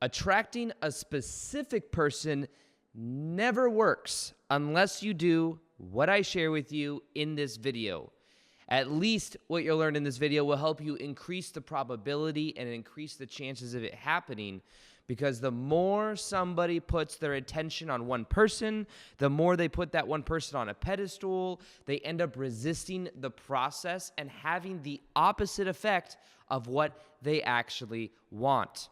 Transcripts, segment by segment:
Attracting a specific person never works unless you do what I share with you in this video. At least what you'll learn in this video will help you increase the probability and increase the chances of it happening, because the more somebody puts their attention on one person, the more they put that one person on a pedestal, they end up resisting the process and having the opposite effect of what they actually want.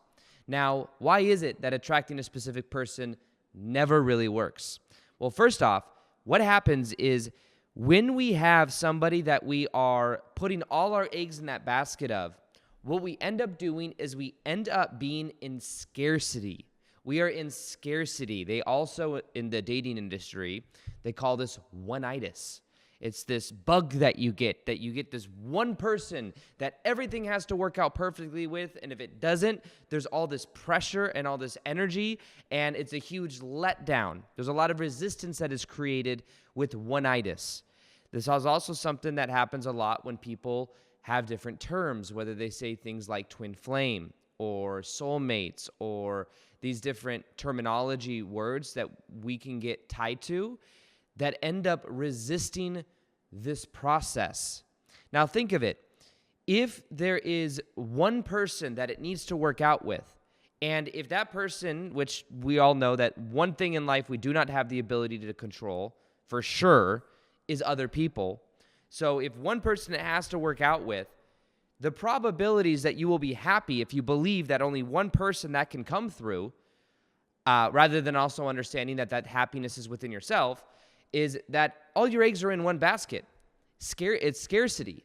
Now, why is it that attracting a specific person never really works? Well, first off, what happens is when we have somebody that we are putting all our eggs in that basket of, what we end up doing is we end up being in scarcity. We are in scarcity. They also, in the dating industry, they call this oneitus. It's this bug that you get this one person that everything has to work out perfectly with, and if it doesn't, there's all this pressure and all this energy, and it's a huge letdown. There's a lot of resistance that is created with oneitus. This is also something that happens a lot when people have different terms, whether they say things like twin flame or soulmates or these different terminology words that we can get tied to that end up resisting this process. Now think of it. If there is one person that it needs to work out with, and if that person, which we all know that one thing in life we do not have the ability to control, for sure, is other people. So if one person it has to work out with, the probabilities that you will be happy if you believe that only one person that can come through, rather than also understanding that that happiness is within yourself, is that all your eggs are in one basket. It's scarcity.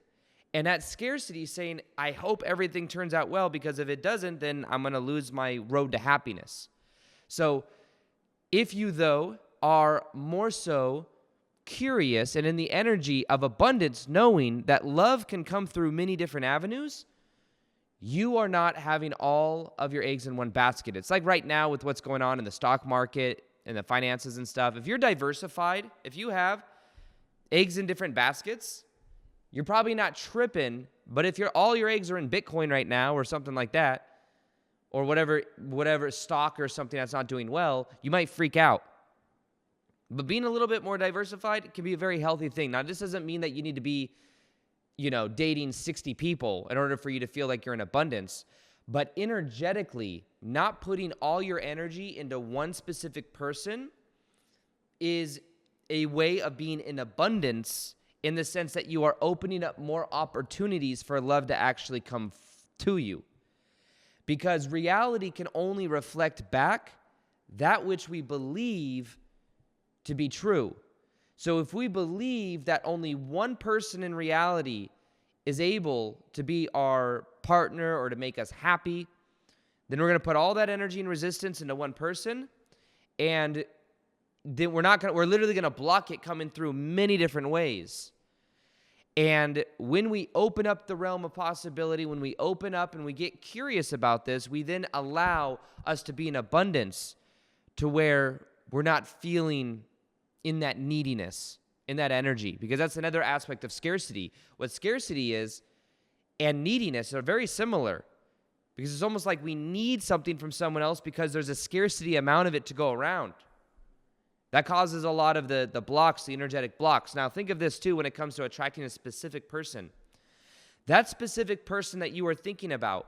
And that scarcity is saying, I hope everything turns out well, because if it doesn't, then I'm going to lose my road to happiness. So if you, though, are more so curious and in the energy of abundance, knowing that love can come through many different avenues, you are not having all of your eggs in one basket. It's like right now with what's going on in the stock market and the finances and stuff. If you're diversified, if you have eggs in different baskets, you're probably not tripping. But if all your eggs are in Bitcoin right now or something like that, or whatever stock or something that's not doing well, you might freak out. But being a little bit more diversified can be a very healthy thing. Now, this doesn't mean that you need to be, dating 60 people in order for you to feel like you're in abundance. But energetically, not putting all your energy into one specific person is a way of being in abundance, in the sense that you are opening up more opportunities for love to actually come to you. Because reality can only reflect back that which we believe to be true. So if we believe that only one person in reality is able to be our partner or to make us happy, then we're going to put all that energy and resistance into one person, and then we're literally going to block it coming through many different ways. And when we open up the realm of possibility, when we open up and we get curious about this, we then allow us to be in abundance, to where we're not feeling in that neediness, in that energy, because that's another aspect of scarcity. What scarcity is and neediness are very similar, because it's almost like we need something from someone else because there's a scarcity amount of it to go around. That causes a lot of the blocks, the energetic blocks. Now think of this too when it comes to attracting a specific person. That specific person that you are thinking about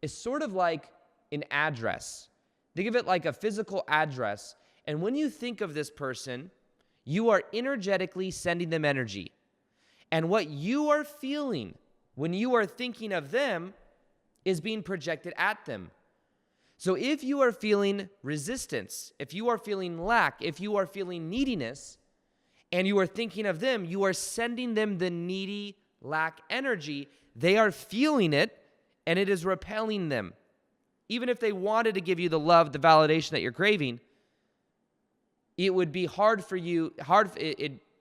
is sort of like an address. Think of it like a physical address. And when you think of this person, you are energetically sending them energy. And what you are feeling when you are thinking of them is being projected at them. So if you are feeling resistance, if you are feeling lack, if you are feeling neediness, and you are thinking of them, you are sending them the needy, lack energy. They are feeling it, and it is repelling them. Even if they wanted to give you the love, the validation that you're craving, it would be hard for you.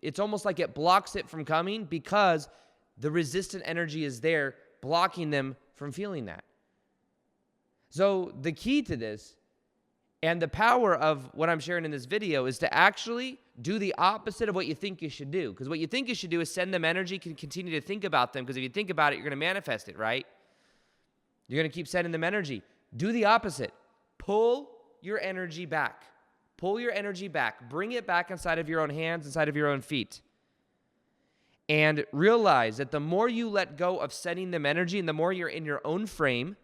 It's almost like it blocks it from coming, because the resistant energy is there blocking them from feeling that. So the key to this and the power of what I'm sharing in this video is to actually do the opposite of what you think you should do. Because what you think you should do is send them energy, can continue to think about them, because if you think about it, you're going to manifest it, right? You're going to keep sending them energy. Do the opposite. pull your energy back. Pull your energy back. Bring it back inside of your own hands, inside of your own feet. And realize that the more you let go of sending them energy and the more you're in your own frame,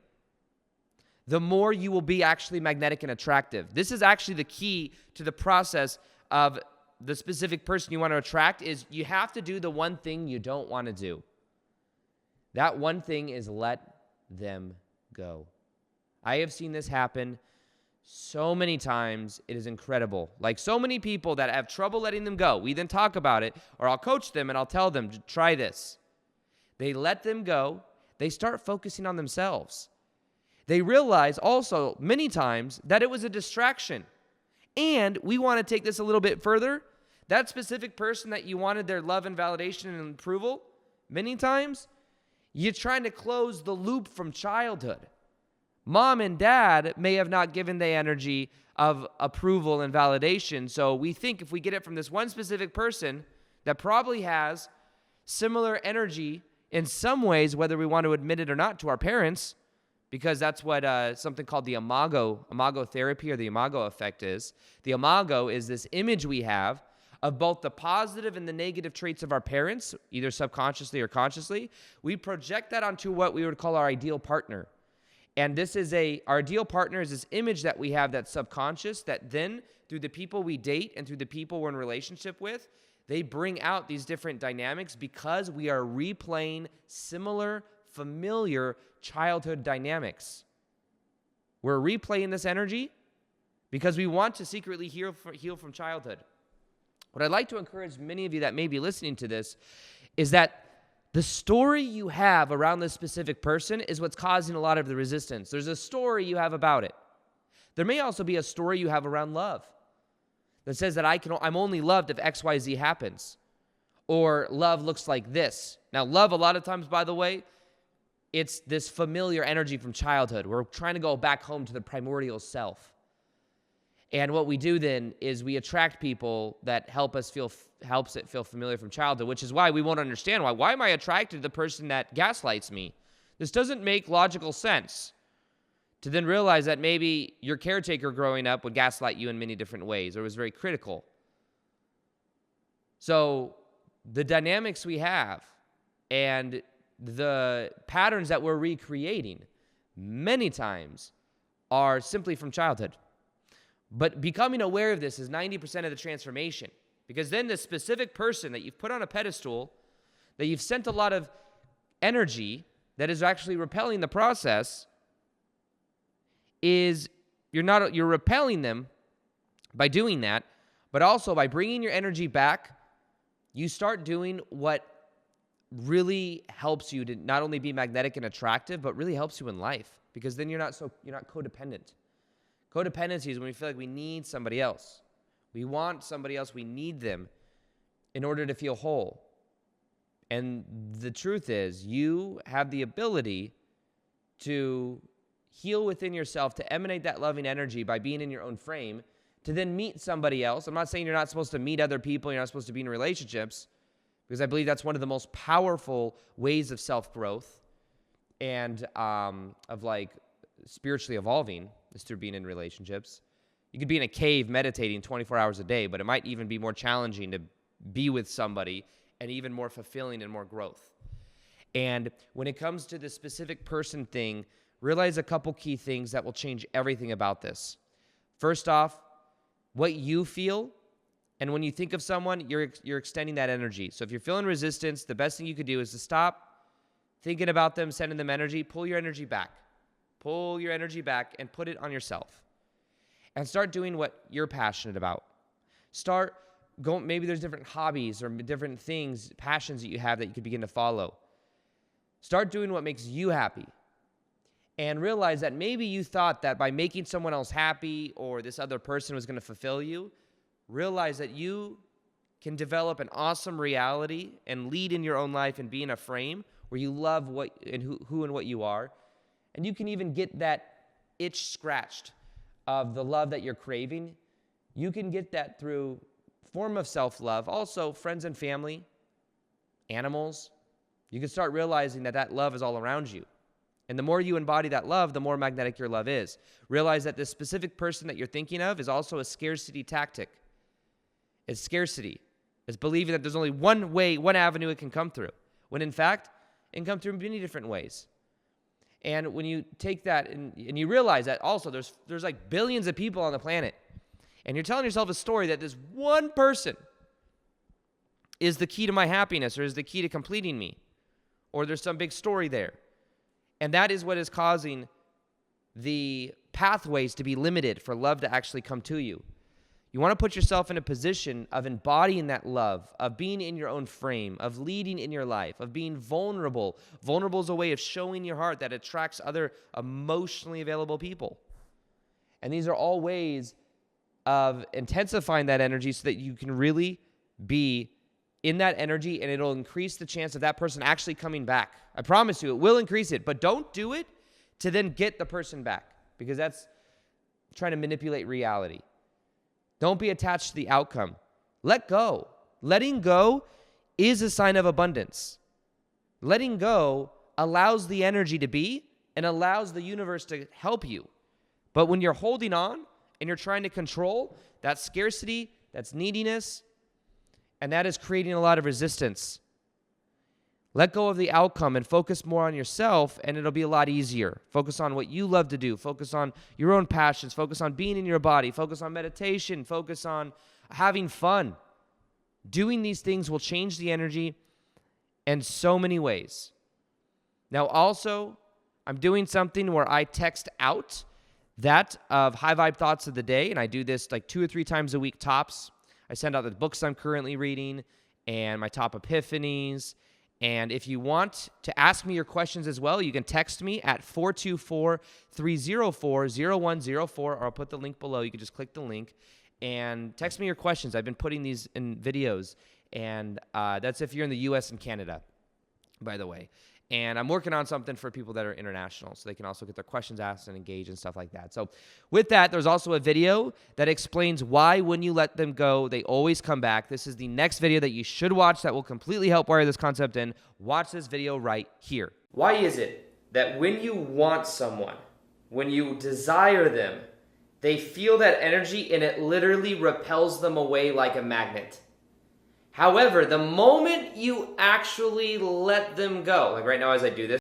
the more you will be actually magnetic and attractive. This is actually the key to the process of the specific person you want to attract is you have to do the one thing you don't want to do. That one thing is let them go. I have seen this happen so many times. It is incredible. Like so many people that have trouble letting them go. We then talk about it, or I'll coach them and I'll tell them, try this. They let them go. They start focusing on themselves. They realize also many times that it was a distraction. And we want to take this a little bit further. That specific person that you wanted their love and validation and approval, many times, you're trying to close the loop from childhood. Mom and dad may have not given the energy of approval and validation, so we think if we get it from this one specific person that probably has similar energy in some ways, whether we want to admit it or not, to our parents, because that's what something called the imago therapy or the imago effect is. The imago is this image we have of both the positive and the negative traits of our parents, either subconsciously or consciously. We project that onto what we would call our ideal partner. And this is our ideal partner is this image that we have that's subconscious that then through the people we date and through the people we're in relationship with, they bring out these different dynamics because we are replaying similar, familiar childhood dynamics. We're replaying this energy because we want to secretly heal from childhood. What I'd like to encourage many of you that may be listening to this is that the story you have around this specific person is what's causing a lot of the resistance. There's a story you have about it. There may also be a story you have around love that says that I'm only loved if XYZ happens, or love looks like this. Now, love a lot of times, by the way, it's this familiar energy from childhood. We're trying to go back home to the primordial self. And what we do then is we attract people that helps it feel familiar from childhood, which is why we won't understand why. Why am I attracted to the person that gaslights me? This doesn't make logical sense. To then realize that maybe your caretaker growing up would gaslight you in many different ways or was very critical. So the dynamics we have and the patterns that we're recreating many times are simply from childhood. But becoming aware of this is 90% of the transformation. Because then the specific person that you've put on a pedestal, that you've sent a lot of energy that is actually repelling the process, is you're repelling them by doing that, but also by bringing your energy back, you start doing what really helps you to not only be magnetic and attractive, but really helps you in life. Because then you're not codependent. Codependency is when we feel like we need somebody else. We want somebody else. We need them in order to feel whole. And the truth is, you have the ability to heal within yourself, to emanate that loving energy by being in your own frame, to then meet somebody else. I'm not saying you're not supposed to meet other people, you're not supposed to be in relationships, because I believe that's one of the most powerful ways of self-growth and of like spiritually evolving is through being in relationships. You could be in a cave meditating 24 hours a day, but it might even be more challenging to be with somebody and even more fulfilling and more growth. And when it comes to the specific person thing, realize a couple key things that will change everything about this. First off, what you feel, and when you think of someone, you're extending that energy. So if you're feeling resistance, the best thing you could do is to stop thinking about them, sending them energy, pull your energy back. Pull your energy back and put it on yourself. And start doing what you're passionate about. Start going, maybe there's different hobbies or different things, passions that you have that you could begin to follow. Start doing what makes you happy. And realize that maybe you thought that by making someone else happy or this other person was going to fulfill you. Realize that you can develop an awesome reality and lead in your own life and be in a frame where you love what and who and what you are. And you can even get that itch scratched of the love that you're craving. You can get that through form of self-love. Also, friends and family, animals. You can start realizing that love is all around you. And the more you embody that love, the more magnetic your love is. Realize that this specific person that you're thinking of is also a scarcity tactic. It's scarcity. It's believing that there's only one way, one avenue it can come through, when in fact, it can come through in many different ways. And when you take that and you realize that also there's like billions of people on the planet, and you're telling yourself a story that this one person is the key to my happiness, or is the key to completing me, or there's some big story there. And that is what is causing the pathways to be limited for love to actually come to you. You want to put yourself in a position of embodying that love, of being in your own frame, of leading in your life, of being vulnerable. Vulnerable is a way of showing your heart that attracts other emotionally available people. And these are all ways of intensifying that energy so that you can really be in that energy, and it'll increase the chance of that person actually coming back. I promise you, it will increase it, but don't do it to then get the person back, because that's trying to manipulate reality. Don't be attached to the outcome. Let go. Letting go is a sign of abundance. Letting go allows the energy to be and allows the universe to help you. But when you're holding on and you're trying to control, that's scarcity, that's neediness, and that is creating a lot of resistance. Let go of the outcome and focus more on yourself, and it'll be a lot easier. Focus on what you love to do. Focus on your own passions. Focus on being in your body. Focus on meditation. Focus on having fun. Doing these things will change the energy in so many ways. Now, also, I'm doing something where I text out that of high vibe thoughts of the day, and I do this like 2 or 3 times a week tops. I send out the books I'm currently reading and my top epiphanies. And if you want to ask me your questions as well, you can text me at 424-304-0104, or I'll put the link below. You can just click the link and text me your questions. I've been putting these in videos, and that's if you're in the U.S. and Canada, by the way. And I'm working on something for people that are international, so they can also get their questions asked and engage and stuff like that. So with that, there's also a video that explains why when you let them go, they always come back. This is the next video that you should watch that will completely help wire this concept in. Watch this video right here. Why is it that when you want someone, when you desire them, they feel that energy and it literally repels them away like a magnet? However, the moment you actually let them go, like right now as I do this,